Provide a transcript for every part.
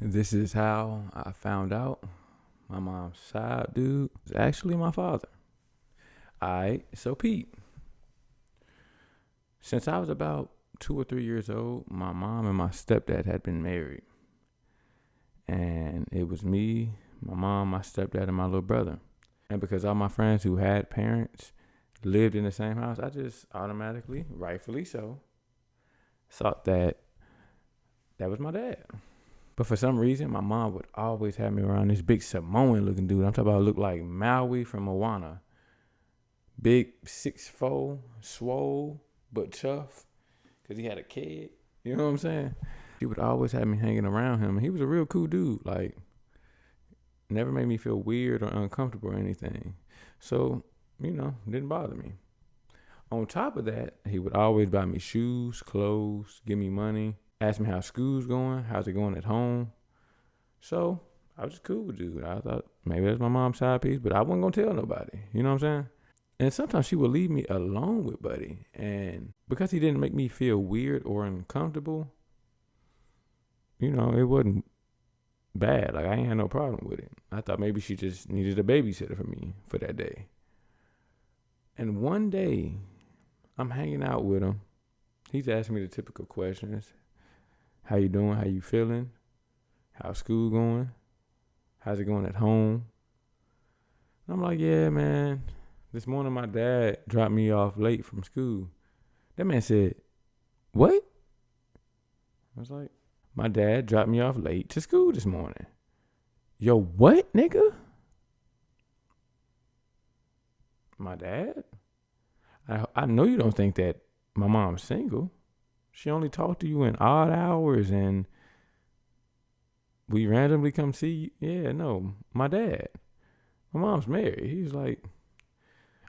This is how I found out my mom's side dude is actually my father. Alright, so Pete, since I was about 2 or 3 years old, my mom and my stepdad had been married. And it was me, my mom, my stepdad, and my little brother. And because all my friends who had parents lived in the same house, I just automatically, rightfully so, thought that was my dad. But for some reason, my mom would always have me around this big Samoan looking dude. I'm talking about look like Maui from Moana. Big 6'4", swole, but tough. Because he had a kid. You know what I'm saying? She would always have me hanging around him. And he was a real cool dude. Like, never made me feel weird or uncomfortable or anything. So, didn't bother me. On top of that, he would always buy me shoes, clothes, give me money, ask me how school's going, how's it going at home. So I was just cool with dude. I thought maybe that's my mom's side piece, but I wasn't gonna tell nobody. You know what I'm saying? And sometimes she would leave me alone with Buddy. And because he didn't make me feel weird or uncomfortable, it wasn't bad. Like I ain't had no problem with it. I thought maybe she just needed a babysitter for me for that day. And one day, I'm hanging out with him. He's asking me the typical questions. How you doing? How you feeling? How's school going? How's it going at home? And I'm like, yeah, man. This morning my dad dropped me off late from school. That man said, what? I was like, my dad dropped me off late to school this morning. Yo, what, nigga? My dad? I know you don't think that my mom's single. She only talked to you in odd hours and we randomly come see you. Yeah, no, my dad. My mom's married. He's like,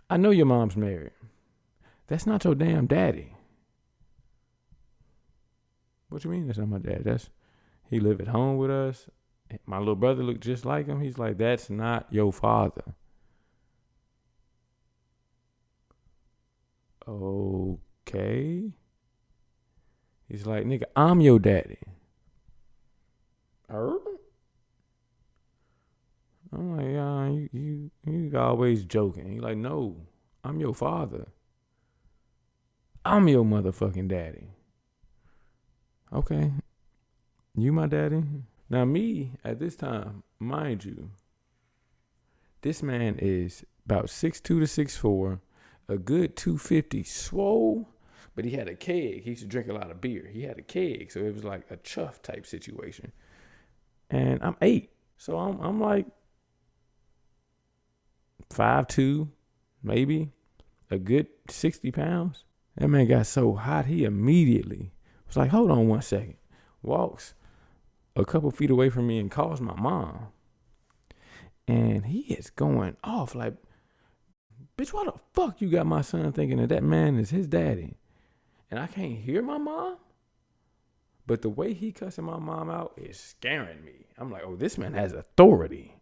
I know your mom's married. That's not your damn daddy. What you mean that's not my dad? He live at home with us. My little brother looked just like him. He's like, that's not your father. Okay. He's like, nigga, I'm your daddy. I'm like, you always joking. He's like, no, I'm your father. I'm your motherfucking daddy. Okay. You my daddy? Now me, at this time, mind you, this man is about 6'2" to 6'4", a good 250, swole, but he had a keg. He used to drink a lot of beer. He had a keg, so it was like a chuff type situation. And I'm 8, so I'm like 5'2", maybe a good 60 pounds. That man got so hot, he immediately was like, hold on one second. Walks a couple feet away from me and calls my mom. And he is going off like, bitch, why the fuck you got my son thinking that man is his daddy? And I can't hear my mom? But the way he cussing my mom out is scaring me. I'm like, oh, this man has authority.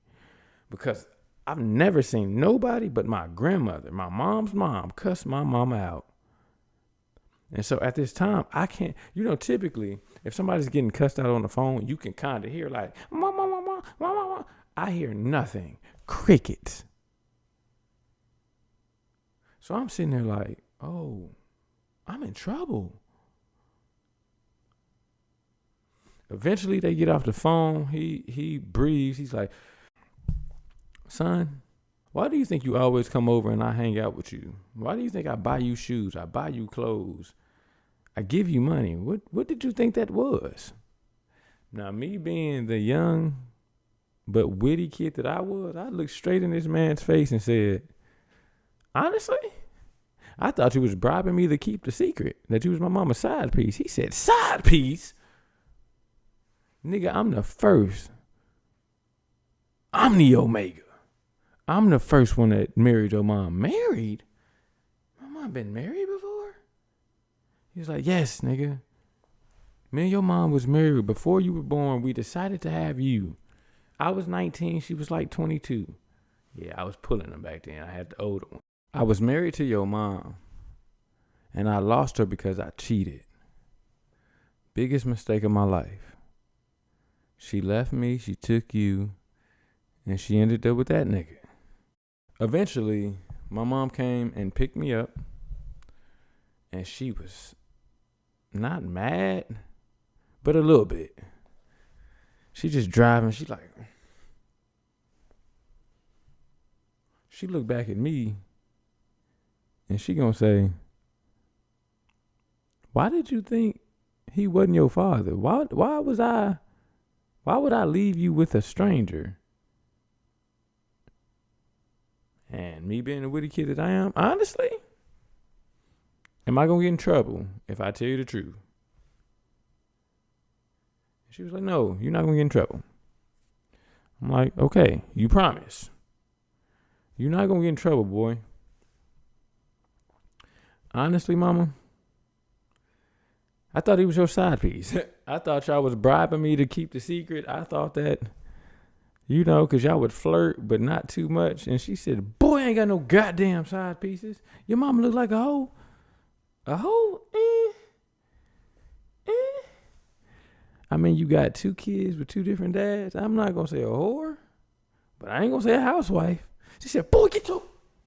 Because I've never seen nobody but my grandmother, my mom's mom, cuss my mama out. And so at this time, I can't, typically, if somebody's getting cussed out on the phone, you can kind of hear like, mama. I hear nothing. Crickets. So I'm sitting there like, oh, I'm in trouble. Eventually they get off the phone. He breathes. He's like, son, why do you think you always come over and I hang out with you? Why do you think I buy you shoes? I buy you clothes. I give you money. What did you think that was? Now, me being the young but witty kid that I was, I looked straight in this man's face and said, honestly, I thought you was bribing me to keep the secret, that you was my mama's side piece. He said, side piece? Nigga, I'm the first. I'm the Omega. I'm the first one that married your mom. Married? My mom been married before? He was like, yes, nigga. Me and your mom was married before you were born. We decided to have you. I was 19. She was like 22. Yeah, I was pulling them back then. I had the older one. I was married to your mom, and I lost her because I cheated. Biggest mistake of my life. She left me, she took you, and she ended up with that nigga. Eventually, my mom came and picked me up, and she was not mad, but a little bit. She just driving, she looked back at me, and she gonna say, why did you think he wasn't your father? Why would I leave you with a stranger? And me being the witty kid that I am, honestly, am I gonna get in trouble if I tell you the truth? She was like, no, you're not gonna get in trouble. I'm like, okay, you promise. You're not gonna get in trouble, boy. Honestly, mama, I thought he was your side piece. I thought y'all was bribing me to keep the secret. I thought that, because y'all would flirt, but not too much. And she said, boy, I ain't got no goddamn side pieces. Your mama look like a hoe. A hoe? I mean, you got 2 kids with 2 different dads. I'm not going to say a whore, but I ain't going to say a housewife. She said, boy, get your